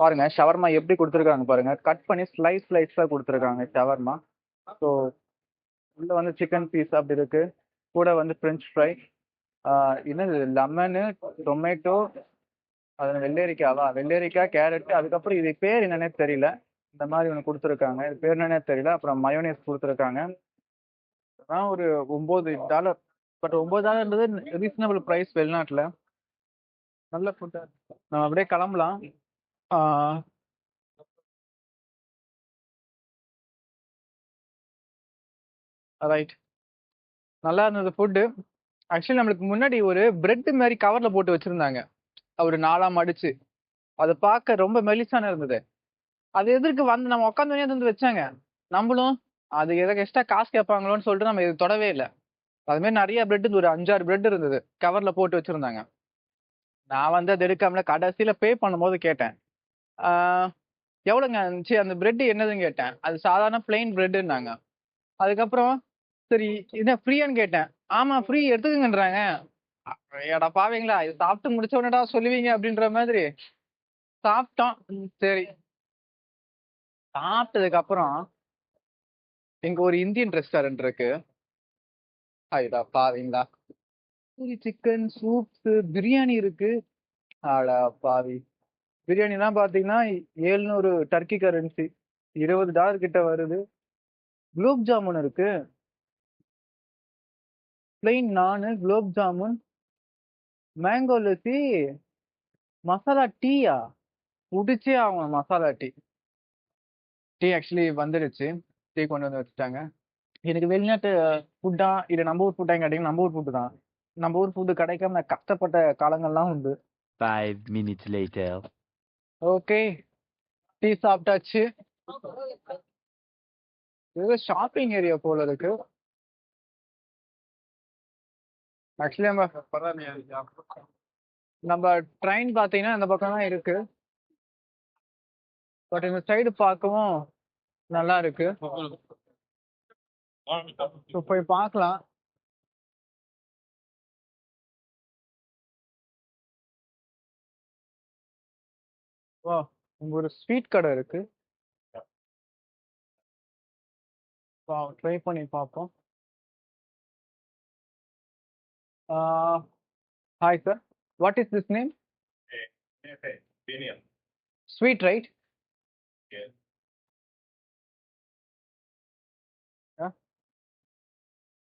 பாருங்க ஷவர்மா எப்படி கொடுத்துருக்காங்க பாருங்க. கட் பண்ணி ஸ்லைஸா கொடுத்துருக்காங்க ஷவர்மா. ஸோ உள்ள வந்து சிக்கன் பீஸ் அப்படி இருக்கு. கூட வந்து ஃப்ரெஞ்ச் ஃப்ரை, என்னது லெமனு, டொமேட்டோ, அது வெள்ளரிக்காவா, வெள்ளரிக்காய், கேரட், அதுக்கப்புறம் இது பேர் என்னன்னே தெரியல. இந்த மாதிரி ஒன்று கொடுத்துருக்காங்க. இது பேர் என்னன்னே தெரியல. அப்புறம் மயோனைஸ் கொடுத்துருக்காங்க. அதான் ஒரு $9. பட் $9ன்றது ரீசனபிள் ப்ரைஸ் வெளிநாட்டில். நல்ல ஃபுட்டு. நம்ம அப்படியே கிளம்பலாம். ரைட், நல்லா இருந்தது ஃபுட்டு. ஆக்சுவலி நம்மளுக்கு முன்னாடி ஒரு பிரெட் மாதிரி கவர்ல போட்டு வச்சிருந்தாங்க, ஒரு 4ஆ மடிச்சு. அதை பார்க்க ரொம்ப மெலிசான இருந்தது. அது எதற்கு வந்து நம்ம உட்காந்து வந்து வச்சாங்க. நம்மளும் அது எதாவது எக்ஸ்ட்ரா காசு கேட்பாங்களோன்னு சொல்லிட்டு நம்ம இது தொடவே இல்லை. அது மாதிரி நிறைய பிரெட், ஒரு 5-6 பிரெட் இருந்தது கவர்ல போட்டு வச்சிருந்தாங்க. நான் வந்து அது எடுக்காமல கடைசியில பே பண்ணும்போது கேட்டேன், எவ்வளோங்க இருந்துச்சு அந்த பிரெட் என்னதுன்னு கேட்டேன். அது சாதாரண பிளெயின் பிரெட்டுன்னாங்க. அதுக்கப்புறம் சரி என்ன ஃப்ரீயான்னு கேட்டேன். ஆமா ஃப்ரீ, எடுத்துக்கங்கன்றாங்க. ஏடா பாவீங்களா, இது சாப்பிட்டு முடிச்ச உடனேடா சொல்லுவீங்க அப்படின்ற மாதிரி சாப்பிட்டோம். சரி, சாப்பிட்டதுக்கு அப்புறம் இங்க ஒரு இந்தியன் ரெஸ்டாரண்ட் இருக்கு. ஐடா பாவீங்களா, பூரி சிக்கன் சூப்ஸ், பிரியாணி இருக்கு. ஆடா பாவி, பிரியாணிலாம் பாத்தீங்கன்னா 700 டர்க்கி கரன்சி, $20 கிட்ட வருது. குலோப் ஜாமுன் இருக்கு, பிளெயின் நானு, குலோப் ஜாமுன், மேங்கோ லஸ்ஸி, மசாலா டீயா, குடிச்சே ஆகணும் மசாலா டீ. டீ ஆக்சுவலி வந்துடுச்சு, டீ கொண்டு வந்து வச்சுட்டாங்க. எனக்கு வெளிநாட்டு ஃபுட்டா இல்லை நம்ம ஊர் ஃபுட்டான்னு கேட்டீங்கன்னா நம்ம ஊர் ஃபுட்டு தான். நம்ம ஊர் ஃபுட்டு கிடைக்காம நான் கஷ்டப்பட்ட காலங்கள்லாம் உண்டு. 5 minutes later. ஓகே, டீ சாப்பிட்டாச்சு. இது ஷாப்பிங் ஏரியா போல இருக்கு. ஆக்சுவலி நம்ம ட்ரெயின் பார்த்தீங்கன்னா இந்த பக்கம் தான் இருக்கு. பட் இந்த சைடு பார்க்கவும் நல்லா இருக்கு. ஸோ போய் பார்க்கலாம். வா, இங்க ஒரு ஸ்வீட் கடை இருக்கு. வா, ட்ரை பண்ணி பார்ப்போம். Hi sir, what is this name? Sweet right?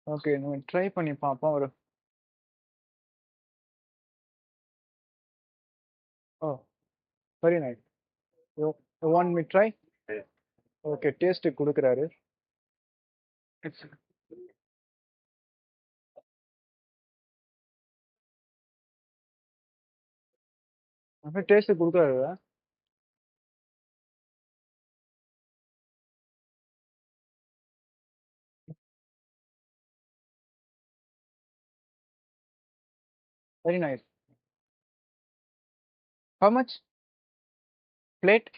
Okay, நம்ம ட்ரை பண்ணி பார்ப்போம். ஒரு oh, very nice. One me try. Okay, taste கொடுக்குறாரு. டேஸ்ட் கொடுக்குறாரு. Very nice. How much plate?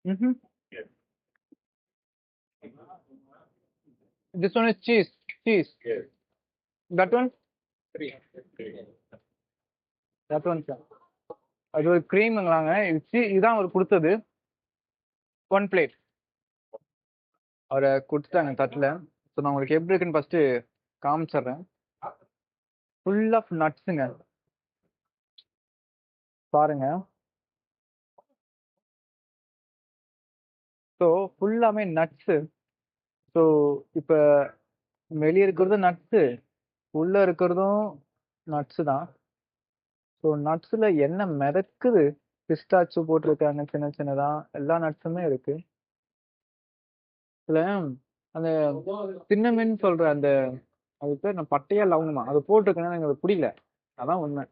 Mm-hmm. This one is cheese. Cheese. That one? That one, sir. அது ஒரு க்ரீமுங்களாங்க. இதுதான் அவர் கொடுத்தது. 1 பிளேட் அவரை கொடுத்துட்டாங்க தட்டில். ஸோ நான் உங்களுக்கு எப்படி இருக்குன்னு ஃபர்ஸ்ட் காமிச்சிடுறேன். ஃபுல் ஆஃப் நட்ஸுங்க, பாருங்க. ஸோ ஃபுல்லாமே நட்ஸு. ஸோ இப்போ வெளியே இருக்கிறதும் நட்ஸு, உள்ளே இருக்கிறதும் நட்ஸு தான். ஸோ நட்ஸில் என்ன மிதக்குது, பிஸ்டாச்சு போட்டிருக்காங்க சின்ன சின்னதாக, எல்லா நட்ஸுமே இருக்கு. இதில் அந்த சின்னமென்னு சொல்கிற அந்த, அது பேர் நான் பட்டையா லவங்கமா, அது போட்டிருக்கேன்னா எனக்கு அது பிடிக்கல. அதான் உண்மை.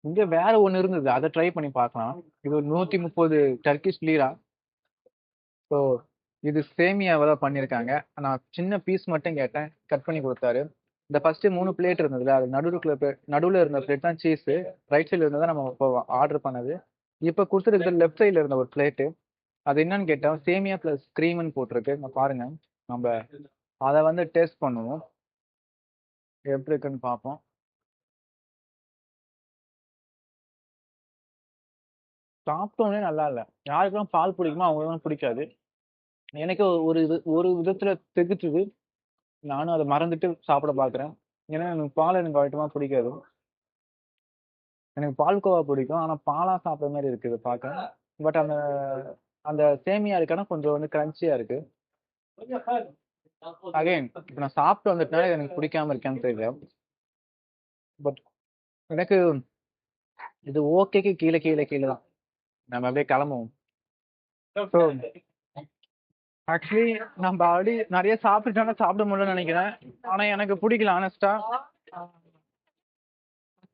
இங்கே வேற ஒன்று இருந்தது, அதை ட்ரை பண்ணி பார்க்கலாம். இது ஒரு 130 டர்க்கிஷ் லீரா. ஸோ இது சேமியாவை தான் பண்ணியிருக்காங்க. நான் சின்ன பீஸ் மட்டும் கேட்டேன், கட் பண்ணி கொடுத்தாரு. இந்த ஃபர்ஸ்ட் 3 பிளேட் இருந்ததுல, அது நடுவில் இருந்த பிளேட் தான் சீஸு, ரைட் சைடில் இருந்ததை நம்ம இப்போ ஆர்டர் பண்ணது. இப்போ கொடுத்துருக்குறது லெஃப்ட் சைடில் இருந்த ஒரு பிளேட்டு. அது என்னன்னு கேட்டா சேமியா பிளஸ் க்ரீம்னு போட்டிருக்கு. இங்க பாருங்க. நம்ம அதை வந்து டேஸ்ட் பண்ணுவோம். எப்படி இருக்குன்னு பார்ப்போம். சாப்பிட்டோன்னே நல்லா இல்லை. யாருக்கெல்லாம் பால் பிடிக்குமோ அவங்களும் பிடிக்காது. எனக்கு ஒரு விதத்துல திகுச்சுது. நானும் அதை மறந்துட்டு சாப்பிட பார்க்குறேன். ஏன்னா எனக்கு பால் எனக்கு வழக்கமா பிடிக்காது. எனக்கு பால்கோவா பிடிக்கும். ஆனா பாலா சாப்பிட்ற மாதிரி இருக்குது பார்க்க. பட் அந்த அந்த சேமியா இருக்கானா கொஞ்சம் வந்து கிரன்ச்சியா இருக்கு. அகைன் இப்போ நான் சாப்பிட்டு வந்துட்டனால இது எனக்கு பிடிக்காம இருக்கேன்னு தெரியல. பட் எனக்கு இது ஓகேக்கு கீழே கீழே கீழே தான். நம்ம அப்படியே கிளம்புவோம். ஸோ ஆக்சுவலி நம்ம ஆல்ரெடி நிறைய சாப்பிட்டுட்டாலும் சாப்பிட முடியலன்னு நினைக்கிறேன். ஆனா எனக்கு பிடிக்கல ஆனஸ்டா.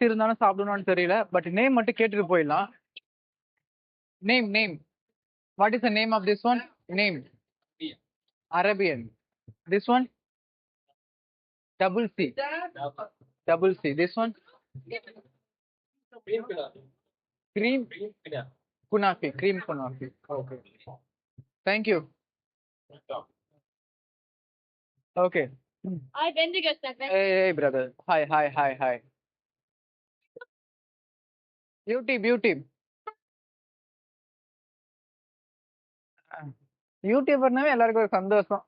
இருந்தாலும் சாப்பிடணும்னு தெரியல. பட் நேம் மட்டும் கேட்டுட்டு போயிடலாம். Name what is the name of this one? Name Arabian. This one double C. Double C. This one cream kunafi. Cream kunafi. Okay. Thank you. Okay. Hi, Bendigo second. Hey brother. Hi. Beauty. யூடியூபர்னாவே எல்லாருக்கும் ஒரு சந்தோஷம்.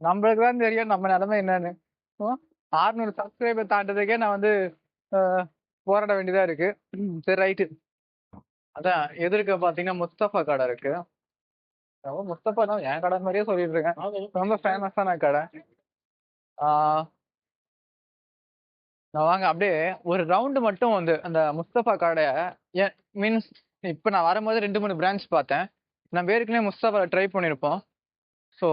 நம்மளுக்கு தான் தெரியும் நம்ம நிலைமை என்னன்னு. 600 subscriber தாண்டதுக்கே நான் வந்து போராட வேண்டியதா இருக்கு. சரி ரைட்டு. அதான் எதிர்க்க பாத்தீங்கன்னா முஸ்தபா கடை இருக்கு. ரொம்ப முஸ்தபா தான் என் கடை மாதிரியே சொல்லிட்டு இருக்கேன். ரொம்ப ஃபேமஸான கடை. நான் வாங்க அப்படியே ஒரு ரவுண்டு மட்டும் வந்து அந்த முஸ்தபா கடையை மீன்ஸ் இப்போ நான் வரும்போது 2-3 பிரான்ச் பார்த்தேன். நம்ம ஏற்கனவே முஸ்தபா ட்ரை பண்ணியிருப்போம். ஸோ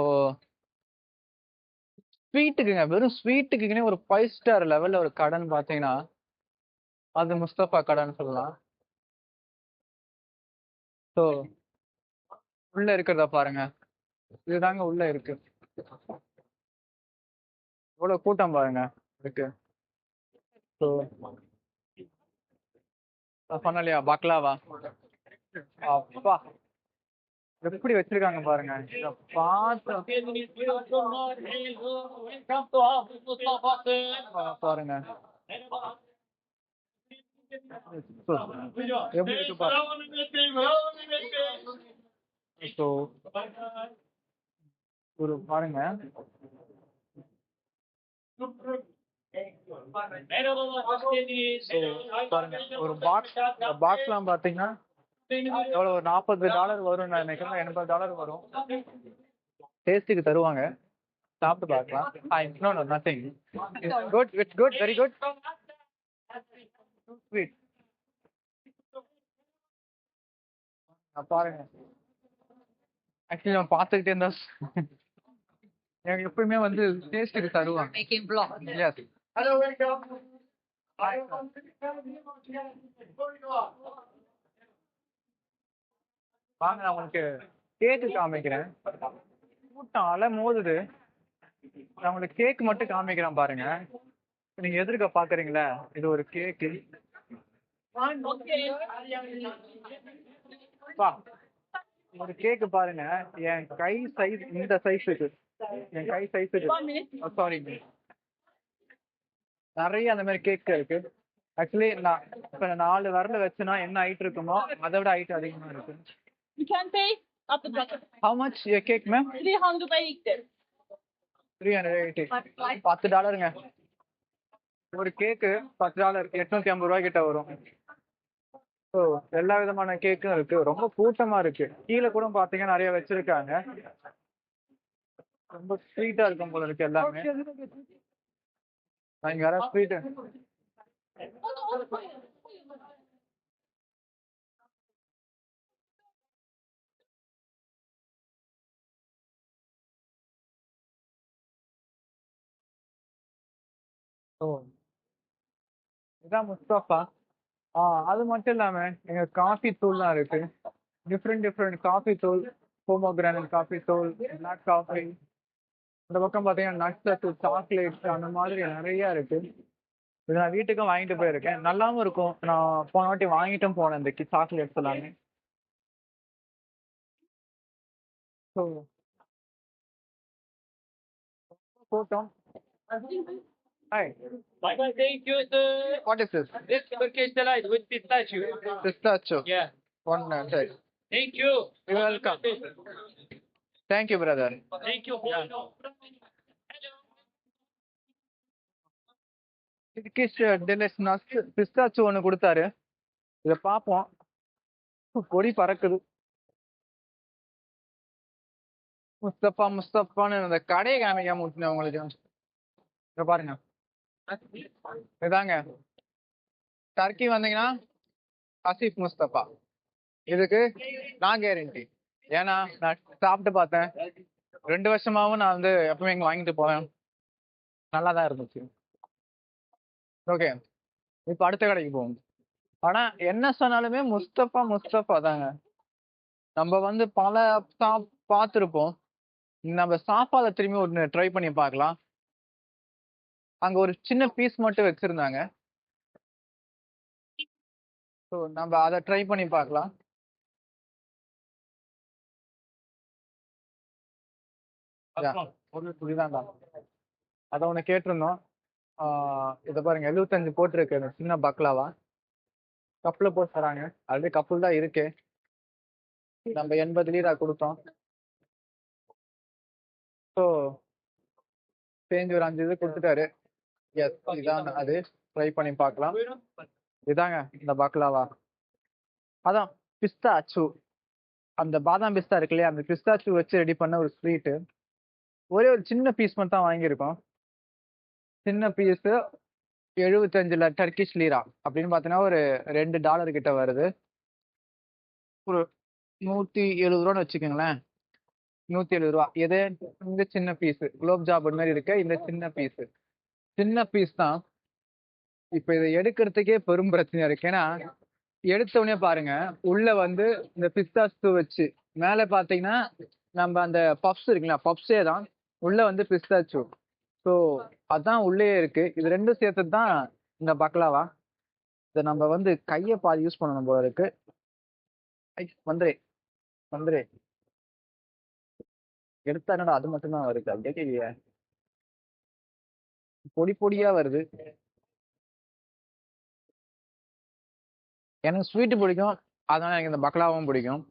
ஸ்வீட்டுக்குங்க, வெறும் ஸ்வீட்டுக்குன்னே ஒரு 5 ஸ்டார் லெவலில் ஒரு கடைன்னு பார்த்தீங்கன்னா அது முஸ்தபா கடைன்னு சொல்லலாம். ஸோ உள்ள இருக்கிறத பாருங்க. இதுதாங்க உள்ள இருக்கு. இவ்வளவு கூட்டம் பாருங்க இருக்கு. ஸோ சொன்னலையா பக்லாவா, அப்பா எப்படி வச்சிருக்காங்க பாருங்க. இத பார்த்து பாருங்க எப்படி இருக்கு பாருங்க. ஸோ ஒரு பாருங்க பாருங்க ஒரு பாக்ஸ்லாம் பாத்தீங்கன்னா எவ்வளவு ஒரு $40 வரும் நினைக்கிறேன். $80 வரும். டேஸ்ட்டுக்கு தருவாங்க, சாப்பிட்டு பார்க்கலாம். No nothing. It's good very good sweet. பாருங்க ஆக்சுவலி நம்ம பார்த்துக்கிட்டே இருந்தா எனக்கு எப்பயுமே வந்து டேஸ்ட்டுக்கு தருவாங்க. எஸ் வாங்க நான் உங்களுக்கு கேக்கு காமிக்கிறேன். கூட்டம் அலை மோதுது. நான் உங்களுக்கு கேக் மட்டும் காமிக்கிறேன் பாருங்க. நீங்க எதிர்க்க பாக்குறீங்களா, இது ஒரு கேக்கு. ஒரு கேக்கு பாருங்க. என் கை சைஸ், இந்த சைஸுக்கு, என் கை சைஸுக்கு சாரி நிறைய அந்த மாதிரி கேக் இருக்கு. ஆக்சுவலி நான் இப்ப 4 விரல வச்சுனா என்ன ஹைட் இருக்குமோ அதை விட ஹைட் அதிகமா இருக்கு. You can pay at the bottom. How much your cake, ma'am? 380. 380. $10ங்க. ஒரு கேக்கு $10, $850 கிட்ட வரும். ஸோ எல்லா விதமான கேக்கும் இருக்கு. ரொம்ப கூட்டமா இருக்கு. கீழே கூட பாத்தீங்கன்னா நிறைய வச்சிருக்காங்க. ரொம்ப ஸ்வீட்டா இருக்கும் போல இருக்கு எல்லாமே. இங்க யாராவது ஸ்வீட் இதான் முஸ்தபா. அது மட்டும் இல்லாம எங்க காஃபி தூள்லாம் இருக்கு. டிஃப்ரெண்ட் காஃபி தூள், போமோகிரானட் காஃபி தூள், பிளாக் காஃபி. இந்த பக்கம் பாத்தீங்கன்னா நட்ஸ், சாக்லேட்ஸ், அந்த மாதிரி நிறைய இருக்கு. இது நான் வீட்டுக்கும் வாங்கிட்டு போயிருக்கேன். நல்லாவும் இருக்கும். நான் போன வாட்டி வாங்கிட்டும் போனேன் இந்த சாக்லேட்ஸ் எல்லாமே. ஸோ போட்டோம். Hi, Bye bye. Thank you, sir. What is this? This Turkish delight with pistachio. Pistachio. Yeah. One சரி. Thank you. You're welcome. Thank you brother. Thank you. Yeah. Hello. Turkish delight nuts pistachio ஒன்று கொடுத்தாரு. இதை பார்ப்போம். பொடி பறக்குது. முஸ்தபான்னு அந்த கடையை காமிக்காம விட்டுனேன் உங்களுக்கு. இங்க பாருங்க, இதாங்க டர்க்கி வந்தீங்கன்னா ஆசிஃப் முஸ்தபா. இதுக்கு நான் கேரண்டி. ஏன்னா நான் சாப்பிட்டு பார்த்தேன். 2 வருஷமாவும் நான் வந்து எப்பவுமே இங்க வாங்கிட்டு போவேன். நல்லா தான் இருந்துச்சு. ஓகே, இப்போ அடுத்த கடைக்கு போவோம். ஆனா என்ன சொன்னாலுமே முஸ்தபா தாங்க. நம்ம வந்து பல பார்த்துருப்போம். நம்ம சாப்பாதை திரும்பி ஒன்று ட்ரை பண்ணி பார்க்கலாம். அங்க ஒரு சின்ன பீஸ் மட்டும் வச்சிருந்தாங்க. ஸோ நம்ம அதை ட்ரை பண்ணி பார்க்கலாம். இதுதான்டா, அதை ஒன்று கேட்டிருந்தோம். இதை பாருங்க, 75 போட்டிருக்கு இந்த சின்ன பக்லாவா. கப்பில் போட்டு தராங்க. ஆல்ரெடி கப்பில் தான் இருக்கு. நம்ம 80 லீரா கொடுத்தோம். ஸோ சேஞ்ச் ஒரு 5 இது கொடுத்துட்டாரு. எஸ், இதான் அது. ட்ரை பண்ணி பார்க்கலாம். இதாங்க இந்த பக்லாவா. அதான் பிஸ்தாச்சு. அந்த பாதாம் பிஸ்தா இருக்கு இல்லையா, அந்த பிஸ்தாச்சு வச்சு ரெடி பண்ண ஒரு ஸ்வீட்டு. ஒரே ஒரு சின்ன பீஸ் மட்டும் தான் வாங்கியிருக்கோம். சின்ன பீஸு 75 டர்க்கிஷ் லீரா அப்படின்னு பார்த்தீங்கன்னா ஒரு $2 கிட்ட வருது. ஒரு 170 ரூபான்னு வச்சுக்கோங்களேன். 170 ரூபா. எது? இந்த சின்ன பீஸு குலோப் ஜாமுன் மாதிரி இருக்க இந்த சின்ன பீஸ் தான். இப்போ இதை எடுக்கிறதுக்கே பெரும் பிரச்சனையா இருக்கு. ஏன்னா எடுத்த உடனே பாருங்க, உள்ள வந்து இந்த பிஸ்தாச்சு வச்சு மேலே பார்த்தீங்கன்னா நம்ம அந்த பப்ஸ் இருக்குங்களா, பப்ஸே தான் உள்ள வந்து பிஸ்தாச்சு. ஸோ அதான் உள்ளே இருக்கு. இது ரெண்டும் சேர்த்தது தான் இந்த பக்லாவா. இதை நம்ம வந்து கையை பாதி யூஸ் பண்ணணும் போல இருக்கு. வந்துரு எடுத்தா என்னடா அது மட்டும்தான் வருது. அப்படியே இல்லையா, பொடியா வருது. எனக்கு ஸ்வீட்டு பிடிக்கும், அதனால எனக்கு இந்த பக்லாவும் பிடிக்கும்.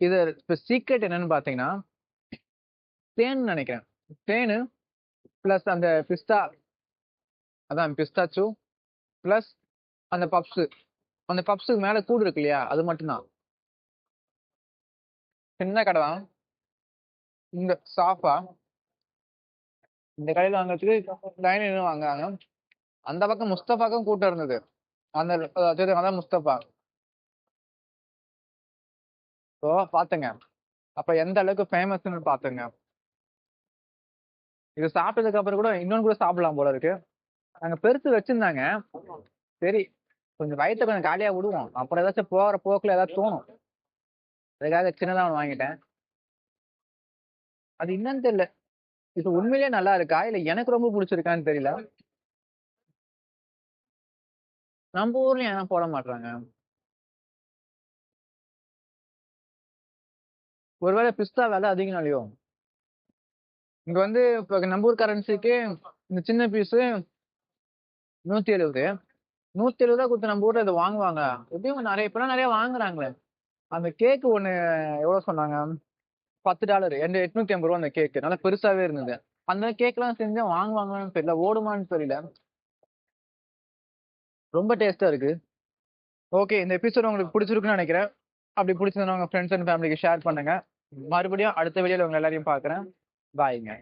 இது இப்போ சீக்ரெட் என்னன்னு பார்த்தீங்கன்னா தேன் நினைக்கிறேன். தேனு ப்ளஸ் அந்த பிஸ்தாச்சு ப்ளஸ் அந்த பப்ஸுக்கு மேலே கூடு இருக்கு இல்லையா, அது மட்டும்தான். சின்ன கடை தான். இந்த சாஃபா இந்த கடையில் வாங்குறதுக்கு லைன் நின்று வாங்குறாங்க. அந்த பக்கம் முஸ்தபாக்கும் கூட்டம் இருந்தது. அதான் முஸ்தபா. ஸோ பார்த்துங்க அப்போ எந்த அளவுக்கு ஃபேமஸ்ன்னு பார்த்துங்க. இது சாப்பிட்டதுக்கு அப்புறம் கூட இன்னொன்று கூட சாப்பிடலாம் போல இருக்கு. நாங்கள் பெருசு வச்சிருந்தாங்க. சரி, கொஞ்சம் வயிற்ற கொஞ்சம் காலியாக விடுவோம். அப்புறம் ஏதாச்சும் போகிற போக்கில் ஏதாச்சும் தோணும். அதுக்காக சின்னதாக ஒன்று வாங்கிட்டேன். அது என்னன்னு தெரியல, இது உண்மையிலேயே நல்லா இருக்கா இல்லை எனக்கு ரொம்ப பிடிச்சிருக்கான்னு தெரியல. நம்ம ஊர்லயும் ஏன் போட மாட்டாங்க? ஒருவேளை பிஸ்தா விலை அதிகம்னாலையோ. இங்க வந்து இப்போ நம்ம ஊர் கரன்சிக்கு இந்த சின்ன பீஸு 170 ரூபா கொடுத்து நம்ம ஊர்ல இதை வாங்குவாங்க. எப்படியும் இப்பெல்லாம் நிறைய வாங்குறாங்களே. அந்த கேக்கு ஒன்று எவ்வளோ சொன்னாங்க? $10. 850 ரூபா அந்த கேக்கு. நல்லா பெருசாவே இருந்தது. அந்த கேக்லாம் செஞ்சா வாங்குவாங்கன்னு தெரியல, ஓடுமான்னு தெரியல. ரொம்ப டேஸ்டா இருக்கு. ஓகே, இந்த எபிசோட் உங்களுக்கு பிடிச்சிருக்குன்னு நினைக்கிறேன். அப்படி பிடிச்சிருந்தா உங்க ஃப்ரெண்ட்ஸ் அண்ட் ஃபேமிலிக்கு ஷேர் பண்ணுங்க. மறுபடியும் அடுத்த வீடியோல உங்க எல்லாரையும் பார்க்குறேன். பாய்ங்க.